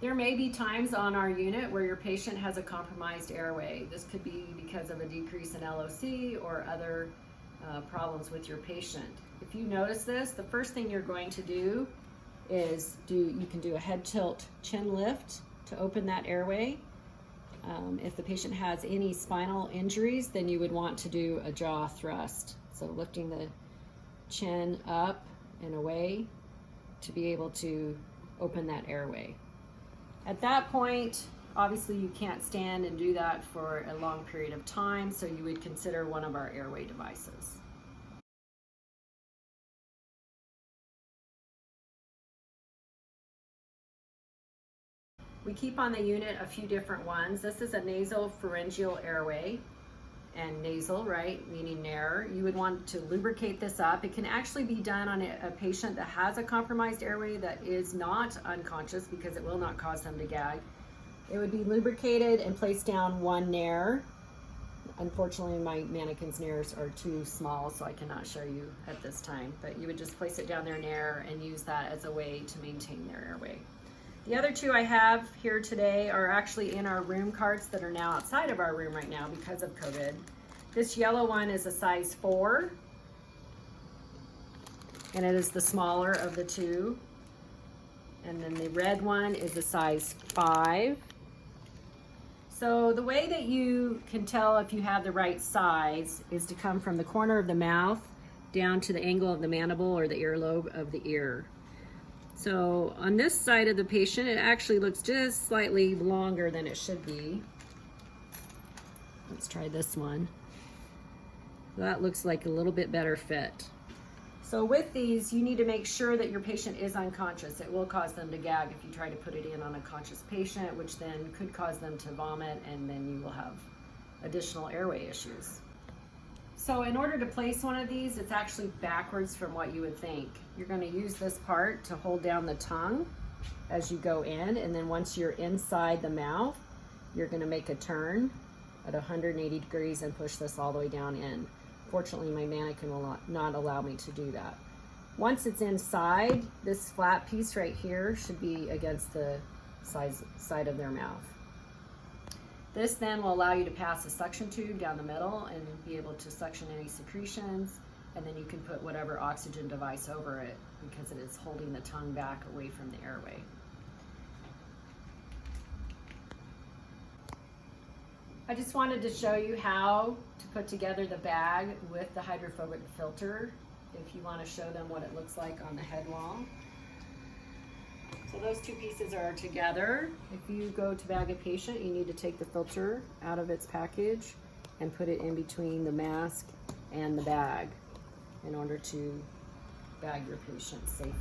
There may be times on our unit where your patient has a compromised airway. This could be because of a decrease in LOC or other problems with your patient. If you notice this, the first thing you're going to do is you can do a head tilt chin lift to open that airway. If the patient has any spinal injuries, then you would want to do a jaw thrust. So lifting the chin up and away to be able to open that airway. At that point, obviously you can't stand and do that for a long period of time, so you would consider one of our airway devices. We keep on the unit a few different ones. This is a nasal pharyngeal airway, and nasal, right, meaning nair. You would want to lubricate this up. It can actually be done on a patient that has a compromised airway that is not unconscious, because it will not cause them to gag. It would be lubricated and placed down one nair. Unfortunately, my mannequin's nairs are too small, so I cannot show you at this time, but you would just place it down their nair and use that as a way to maintain their airway. The other two I have here today are actually in our room carts that are now outside of our room right now because of COVID. This yellow one is a size 4, and it is the smaller of the two. And then the red one is a size 5. So the way that you can tell if you have the right size is to come from the corner of the mouth down to the angle of the mandible or the earlobe of the ear. So on this side of the patient, it actually looks just slightly longer than it should be. Let's try this one. That looks like a little bit better fit. So with these, you need to make sure that your patient is unconscious. It will cause them to gag if you try to put it in on a conscious patient, which then could cause them to vomit, and then you will have additional airway issues. So in order to place one of these, it's actually backwards from what you would think. You're going to use this part to hold down the tongue as you go in, and then once you're inside the mouth, you're going to make a turn at 180 degrees and push this all the way down in. Fortunately, my mannequin will not allow me to do that. Once it's inside, this flat piece right here should be against the side of their mouth. This then will allow you to pass a suction tube down the middle and be able to suction any secretions, and then you can put whatever oxygen device over it because it is holding the tongue back away from the airway. I just wanted to show you how to put together the bag with the hydrophobic filter if you want to show them what it looks like on the head wall. So those two pieces are together. If you go to bag a patient, you need to take the filter out of its package and put it in between the mask and the bag in order to bag your patient safely.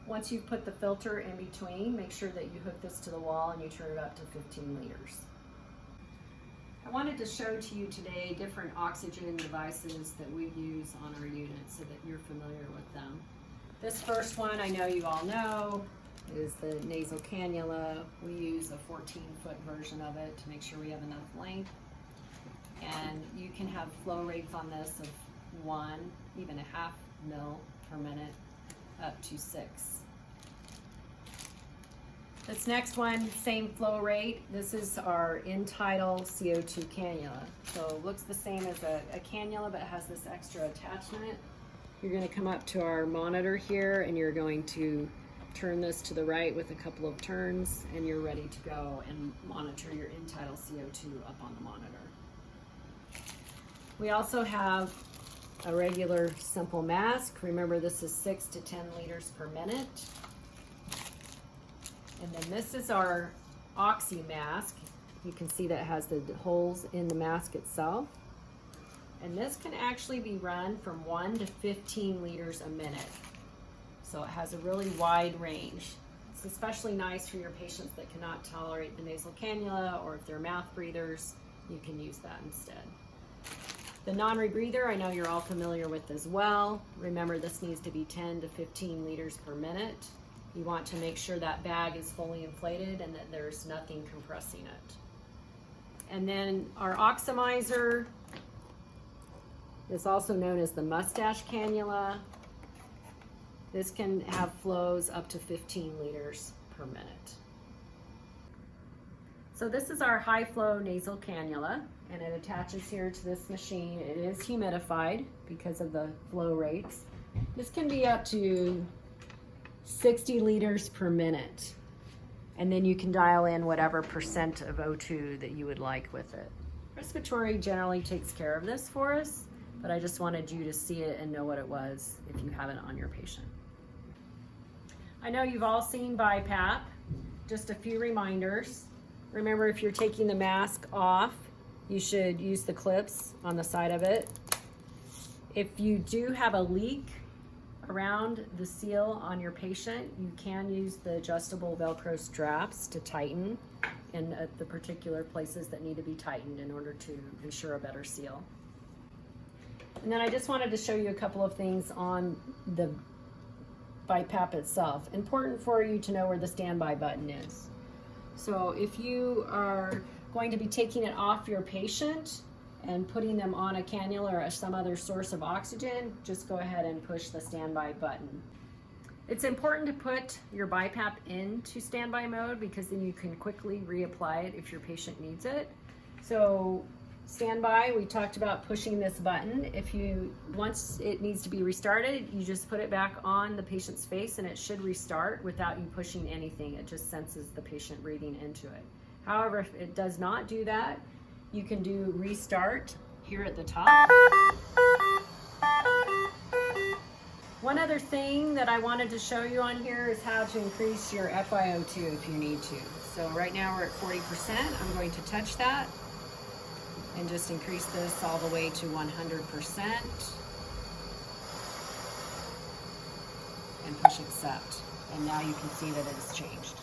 Once you've put the filter in between, make sure that you hook this to the wall and you turn it up to 15 liters. I wanted to show to you today different oxygen devices that we use on our unit so that you're familiar with them. This first one I know you all know is the nasal cannula. We use a 14-foot version of it to make sure we have enough length. And you can have flow rates on this of 1, even a half mil per minute, up to 6. This next one, same flow rate. This is our in-tidal CO2 cannula. So it looks the same as a cannula, but it has this extra attachment. You're going to come up to our monitor here, and you're going to turn this to the right with a couple of turns, and you're ready to go and monitor your in-tidal CO2 up on the monitor. We also have a regular simple mask. Remember, this is 6 to 10 liters per minute. And then this is our oxy mask. You can see that it has the holes in the mask itself. And this can actually be run from 1 to 15 liters a minute. So it has a really wide range. It's especially nice for your patients that cannot tolerate the nasal cannula, or if they're mouth breathers, you can use that instead. The non-rebreather, I know you're all familiar with as well. Remember, this needs to be 10 to 15 liters per minute. You want to make sure that bag is fully inflated and that there's nothing compressing it. And then our oxymizer is also known as the mustache cannula. This can have flows up to 15 liters per minute. So this is our high flow nasal cannula, and it attaches here to this machine. It is humidified because of the flow rates. This can be up to 60 liters per minute. And then you can dial in whatever percent of O2 that you would like with it. Respiratory generally takes care of this for us, but I just wanted you to see it and know what it was if you have it on your patient. I know you've all seen BiPAP. Just a few reminders. Remember, if you're taking the mask off, you should use the clips on the side of it. If you do have a leak around the seal on your patient, you can use the adjustable Velcro straps to tighten in the particular places that need to be tightened in order to ensure a better seal. And then I just wanted to show you a couple of things on the BiPAP itself. Important for you to know where the standby button is. So if you are going to be taking it off your patient and putting them on a cannula or some other source of oxygen, just go ahead and push the standby button. It's important to put your BiPAP into standby mode because then you can quickly reapply it if your patient needs it. So standby, we talked about pushing this button. Once it needs to be restarted, you just put it back on the patient's face and it should restart without you pushing anything. It just senses the patient breathing into it. However, if it does not do that, you can do restart here at the top. One other thing that I wanted to show you on here is how to increase your FiO2 if you need to. So right now we're at 40%. I'm going to touch that and just increase this all the way to 100% and push accept. And now you can see that it has changed.